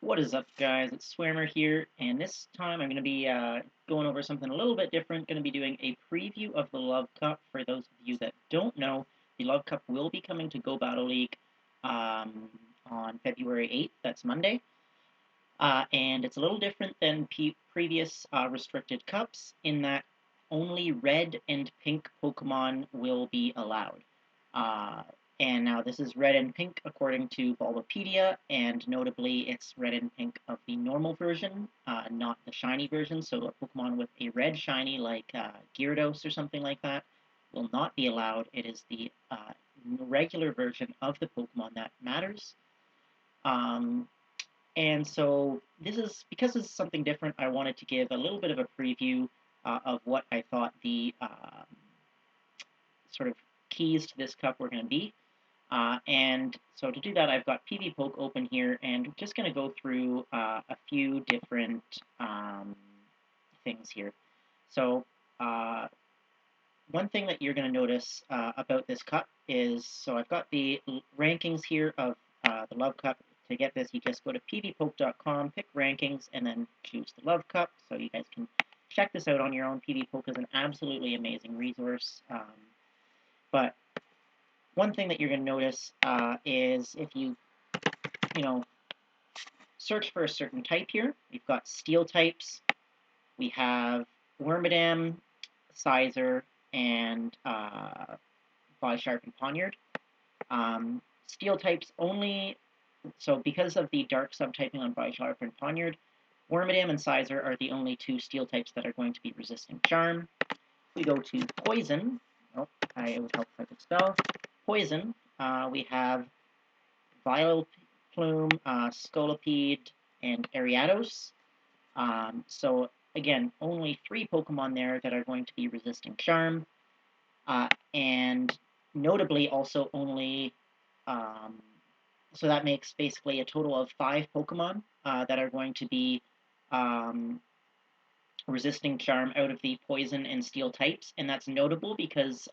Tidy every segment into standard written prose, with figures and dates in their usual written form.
What is up, guys? It's Swammer here, and this time I'm going to be going over something a little bit different. Going to be doing a preview of the Love Cup. For those of you that don't know, the Love Cup will be coming to Go Battle League um, on February 8th. That's Monday. And it's a little different than previous restricted cups in that only red and pink Pokemon will be allowed. Uh, and now this is red and pink according to Bulbapedia, and notably it's red and pink of the normal version, not the shiny version. So a Pokemon with a red shiny like Gyarados or something like that will not be allowed. It is the regular version of the Pokemon that matters. Um, and so because this is something different, I wanted to give a little bit of a preview of what I thought the sort of keys to this cup were going to be. And so to do that, I've got PV Poke open here, and just going to go through a few different things here. So one thing that you're going to notice about this cup is, so I've got the rankings here of the Love Cup. To get this, you just go to pvpoke.com, pick rankings, and then choose the Love Cup. So you guys can check this out on your own. PV Poke is an absolutely amazing resource. But one thing that you're going to notice is if you know, search for a certain type here, we've got steel types. We have Wormadam, Sizer, and Bisharp and Poniard. Steel types only, so because of the dark subtyping on Bisharp and Poniard, Wormadam and Sizer are the only two steel types that are going to be resisting Charm. We go to Poison. Oh, it would help if I could spell. Poison, we have Vileplume, Scolipede, and Ariados. So again, only 3 Pokemon there that are going to be resisting Charm. And notably also only, so that makes basically a total of 5 Pokemon that are going to be resisting Charm out of the Poison and Steel types. And that's notable because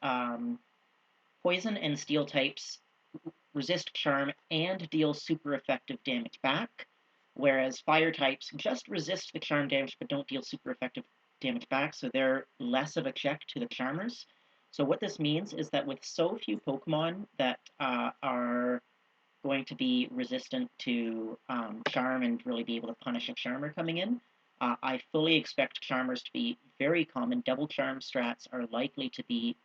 Poison and Steel types resist Charm and deal super effective damage back, whereas Fire types just resist the Charm damage but don't deal super effective damage back, so they're less of a check to the Charmers. So what this means is that with so few Pokemon that are going to be resistant to Charm and really be able to punish a Charmer coming in, I fully expect Charmers to be very common. Double Charm strats are likely to be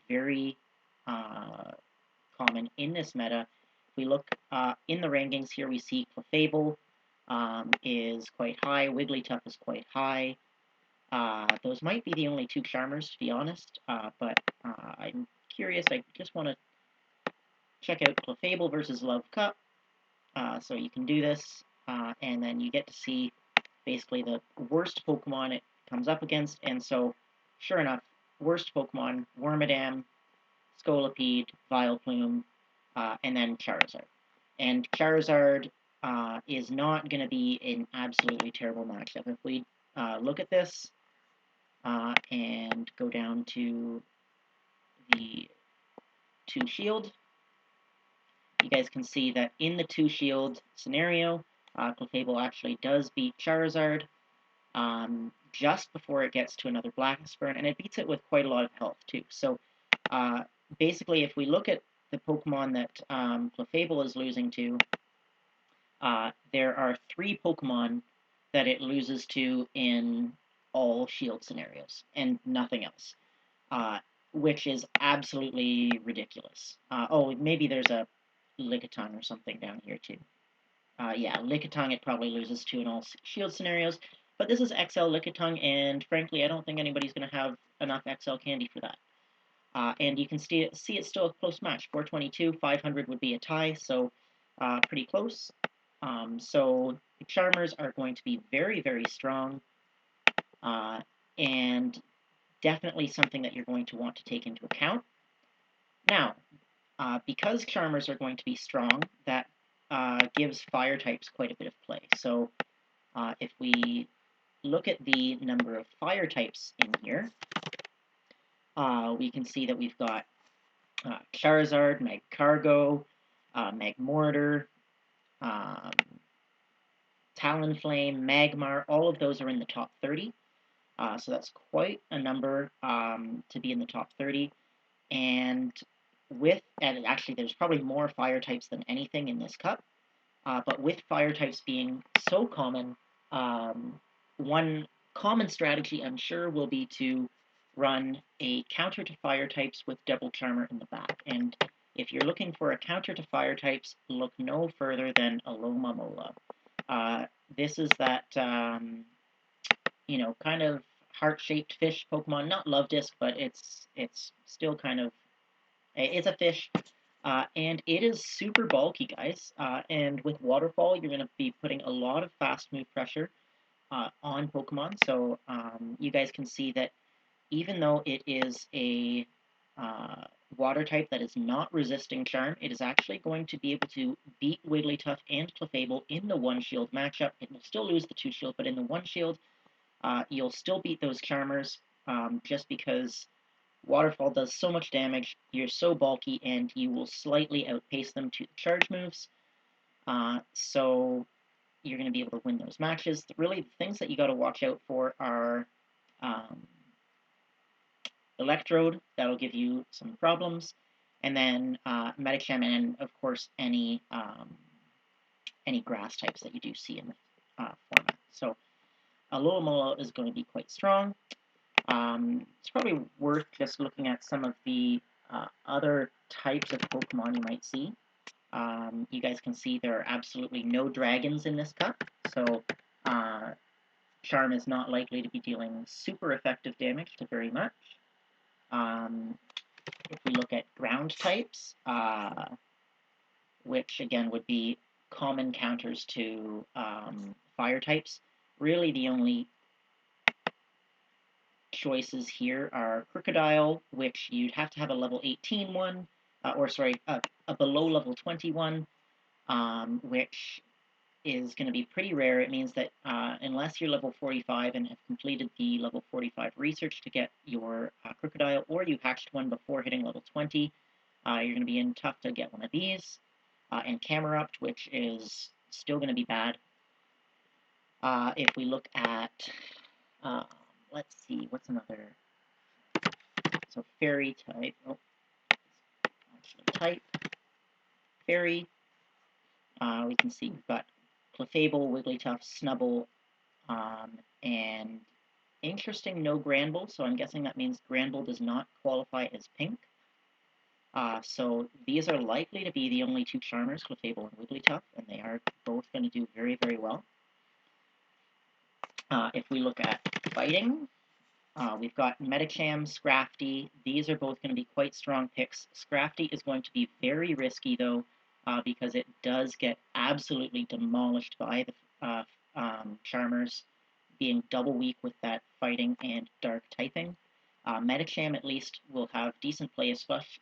very common in this meta. If we look in the rankings here, we see Clefable is quite high, Wigglytuff is quite high. Those might be the only 2 Charmers, to be honest, but I'm curious. I just want to check out Clefable versus Love Cup. So you can do this, and then you get to see basically the worst Pokemon it comes up against. And so, sure enough, worst Pokemon, Wormadam, Scolipede, Vileplume, and then Charizard. And Charizard is not going to be an absolutely terrible matchup. If we look at this and go down to the 2 shield, you guys can see that in the 2 shield scenario, Clefable actually does beat Charizard just before it gets to another Blackest Burn, and it beats it with quite a lot of health too. So basically, if we look at the Pokemon that Clefable is losing to, there are 3 Pokemon that it loses to in all shield scenarios, and nothing else, which is absolutely ridiculous. Oh, maybe there's a Lickitung or something down here too. Yeah, Lickitung it probably loses to in all shield scenarios, but this is XL Lickitung, and frankly, I don't think anybody's going to have enough XL candy for that. And you can see it's still a close match. 422, 500 would be a tie, so pretty close. So the Charmers are going to be very, very strong, and definitely something that you're going to want to take into account. Now, because Charmers are going to be strong, that gives Fire types quite a bit of play. So if we look at the number of Fire types in here, we can see that we've got Charizard, Magcargo, Magmortar, Talonflame, Magmar, all of those are in the top 30. So that's quite a number to be in the top 30. And actually there's probably more fire types than anything in this cup. But with fire types being so common, one common strategy I'm sure will be to run a counter to fire types with Double Charmer in the back. And if you're looking for a counter to fire types, look no further than Alomomola. This is that, kind of heart-shaped fish Pokemon. Not Love Disc, but it's still kind of, it's a fish. And it is super bulky, guys. And with Waterfall, you're going to be putting a lot of fast move pressure on Pokemon. So you guys can see that even though it is a water type that is not resisting Charm, it is actually going to be able to beat Wigglytuff and Clefable in the one shield matchup. It will still lose the two shield, but in the one shield, you'll still beat those Charmers just because Waterfall does so much damage, you're so bulky, and you will slightly outpace them to the charge moves. So you're going to be able to win those matches. Really, the things that you got to watch out for are Electrode, that'll give you some problems, and then Medicham, and of course any grass types that you do see in the format. So Alomomola is going to be quite strong. It's probably worth just looking at some of the other types of Pokemon you might see. You guys can see there are absolutely no dragons in this cup, so Charm is not likely to be dealing super effective damage to very much. If we look at ground types, which again would be common counters to fire types, really the only choices here are Crocodile, which you'd have to have a level 18 one, a below level 21, which is going to be pretty rare. It means that unless you're level 45 and have completed the level 45 research to get your Crocodile, or you hatched one before hitting level 20, you're going to be in tough to get one of these. And Camerupt, which is still going to be bad. If we look at, let's see, what's another? So Fairy type. Oh, actually type Fairy. We can see we've got Clefable, Wigglytuff, Snubbull, and interesting no Granbull, so I'm guessing that means Granbull does not qualify as pink. So these are likely to be the only two Charmers, Clefable and Wigglytuff, and they are both going to do very, very well. If we look at fighting, we've got Medicham, Scrafty. These are both going to be quite strong picks. Scrafty is going to be very risky, though, because it does get absolutely demolished by the Charmers, being double weak with that fighting and dark typing. Medicham at least will have decent play,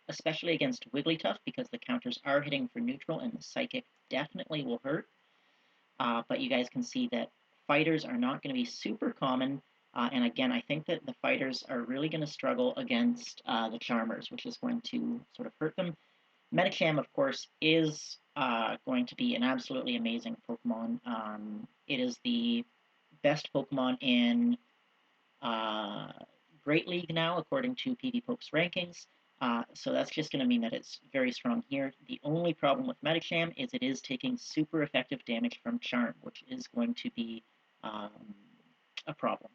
especially against Wigglytuff, because the counters are hitting for neutral, and the Psychic definitely will hurt. But you guys can see that fighters are not going to be super common, and again, I think that the fighters are really going to struggle against the Charmers, which is going to sort of hurt them. Medicham, of course, is going to be an absolutely amazing Pokemon. It is the best Pokemon in Great League now, according to PvPoke's rankings. So that's just going to mean that it's very strong here. The only problem with Medicham is it is taking super effective damage from Charm, which is going to be a problem.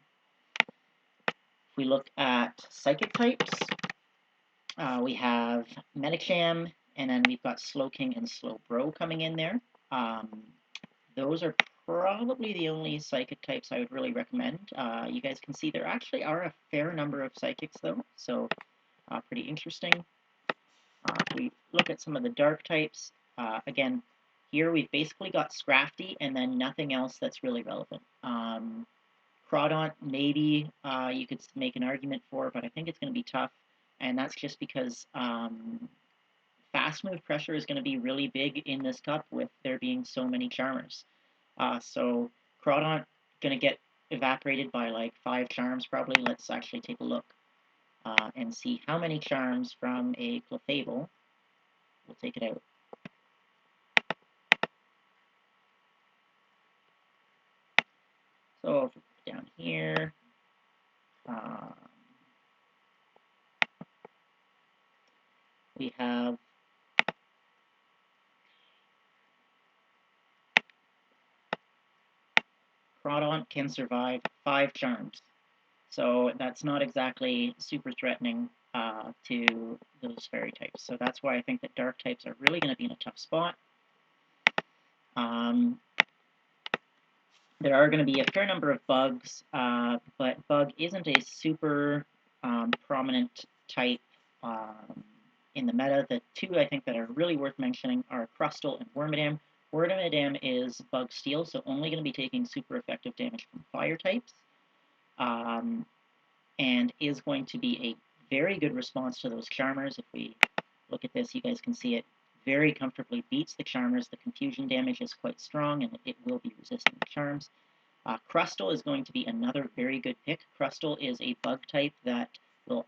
If we look at Psychic types, we have Medicham, and then we've got Slowking and Slowbro coming in there. Those are probably the only Psychic types I would really recommend. You guys can see there actually are a fair number of Psychics, though, so pretty interesting. If we look at some of the Dark types, again, here we've basically got Scrafty and then nothing else that's really relevant. Crawdaunt, maybe you could make an argument for, but I think it's going to be tough, and that's just because fast move pressure is going to be really big in this cup with there being so many Charmers. So Crawdaunt going to get evaporated by like 5 Charms probably. Let's actually take a look and see how many Charms from a Clefable will take it out. So if we go down here, we have Crawdaunt can survive 5 charms. So that's not exactly super threatening to those fairy types. So that's why I think that dark types are really going to be in a tough spot. There are going to be a fair number of bugs, but bug isn't a super prominent type in the meta. The two I think that are really worth mentioning are Crustal and Wormadam. Wormadam is bug steel, so only going to be taking super effective damage from fire types, and is going to be a very good response to those Charmers. If we look at this, you guys can see it very comfortably beats the Charmers. The confusion damage is quite strong, and it will be resisting the Charms. Crustal is going to be another very good pick. Crustal is a bug type that will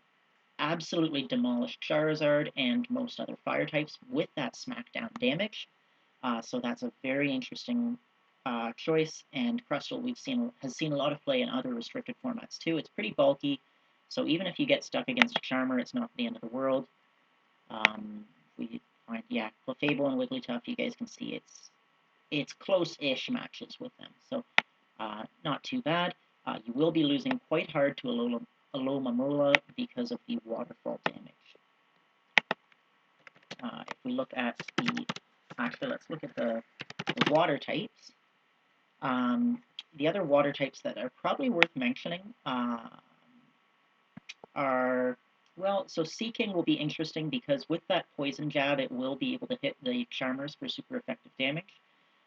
absolutely demolish Charizard and most other fire types with that smackdown damage. So that's a very interesting choice. And Crustal has seen a lot of play in other restricted formats too. It's pretty bulky, so even if you get stuck against a Charmer, it's not the end of the world. We find Clefable and Wigglytuff. You guys can see it's close-ish matches with them. So not too bad. You will be losing quite hard to Alomomola because of the waterfall damage. If we look at actually, let's look at the water types. The other water types that are probably worth mentioning are, well, so Seaking will be interesting because with that Poison Jab, it will be able to hit the Charmers for super effective damage.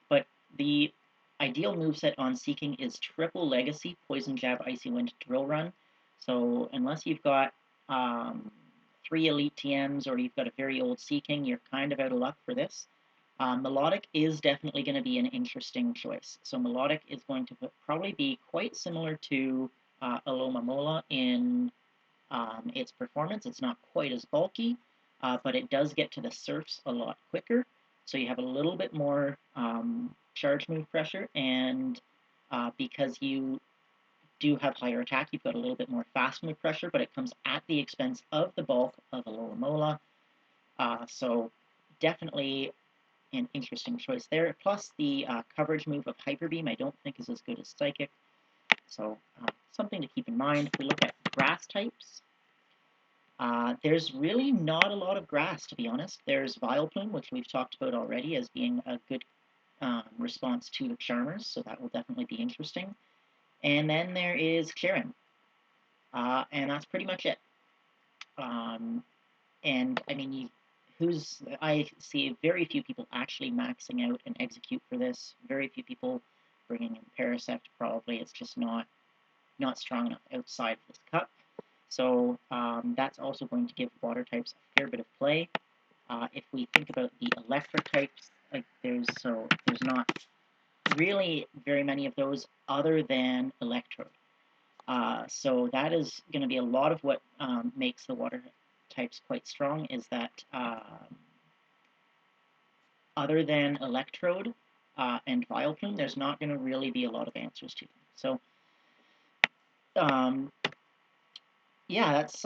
But the ideal moveset on Seaking is triple Legacy, Poison Jab, Icy Wind, Drill Run. So unless you've got 3 Elite TMs or you've got a very old Seaking, you're kind of out of luck for this. Melodic is definitely going to be an interesting choice. So Melodic is going to probably be quite similar to Alomomola in its performance. It's not quite as bulky, but it does get to the surfs a lot quicker. So you have a little bit more charge move pressure, and because you do have higher attack, you've got a little bit more fast move pressure, but it comes at the expense of the bulk of Alomomola. So definitely an interesting choice there. Plus the coverage move of Hyper Beam I don't think is as good as Psychic. So something to keep in mind. If we look at grass types, there's really not a lot of grass, to be honest. There's Vileplume, which we've talked about already as being a good response to the Charmers, so that will definitely be interesting. And then there is Cheren, and that's pretty much it. And I mean, I see very few people actually maxing out and execute for this. Very few people bringing in Parasect. Probably it's just not strong enough outside of this cup. So that's also going to give water types a fair bit of play. If we think about the electric types, like there's not really very many of those other than Electrode. So that is going to be a lot of what makes the water types quite strong, is that other than Electrode and Vileplume, there's not going to really be a lot of answers to them. So yeah, that's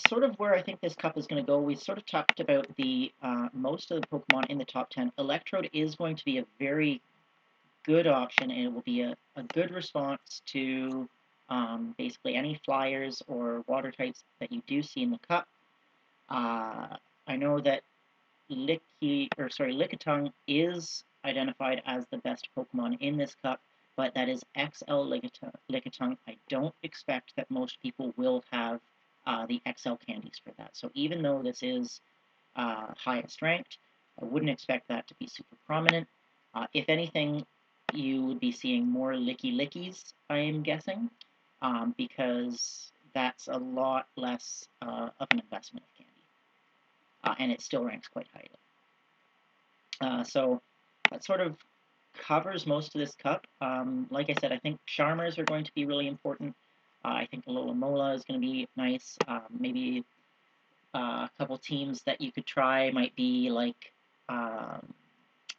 sort of where I think this cup is going to go. We sort of talked about the most of the Pokemon in the top 10. Electrode is going to be a very good option, and it will be a good response to basically any flyers or water types that you do see in the cup. I know that Lickitung is identified as the best Pokemon in this cup, but that is XL Lickitung. I don't expect that most people will have the XL candies for that. So even though this is highest ranked, I wouldn't expect that to be super prominent. If anything, you would be seeing more Lickies, I am guessing, because that's a lot less of an investment of candy, and it still ranks quite highly. So that sort of covers most of this cup. Like I said, I think Charmers are going to be really important. I think Alomomola is going to be nice. Maybe a couple teams that you could try might be like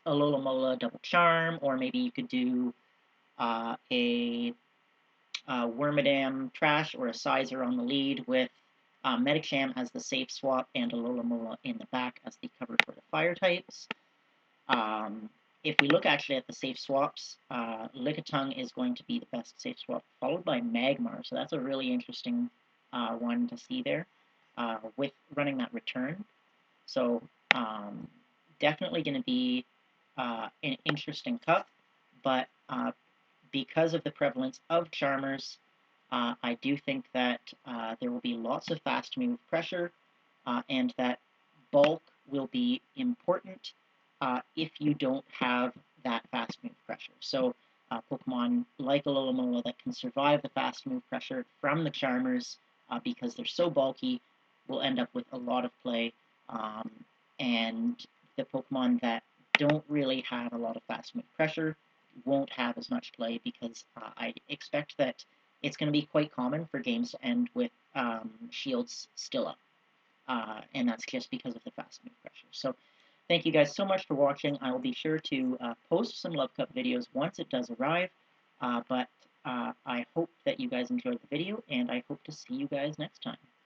Alomomola Double Charm, or maybe you could do a Wormadam Trash or a Sizer on the lead with Medicham as the safe swap and Alola in the back as the cover for the fire types. If we look actually at the safe swaps, Lickitung is going to be the best safe swap, followed by Magmar. So that's a really interesting one to see there with running that return. So definitely going to be an interesting cup, but because of the prevalence of Charmers, I do think that there will be lots of fast move pressure and that bulk will be important if you don't have that fast move pressure. So Pokemon like Alomomola that can survive the fast move pressure from the Charmers because they're so bulky will end up with a lot of play. And the Pokemon that don't really have a lot of fast move pressure won't have as much play because I expect that it's going to be quite common for games to end with shields still up. And that's just because of the fast move pressure. So thank you guys so much for watching. I will be sure to post some Love Cup videos once it does arrive. But I hope that you guys enjoyed the video, and I hope to see you guys next time.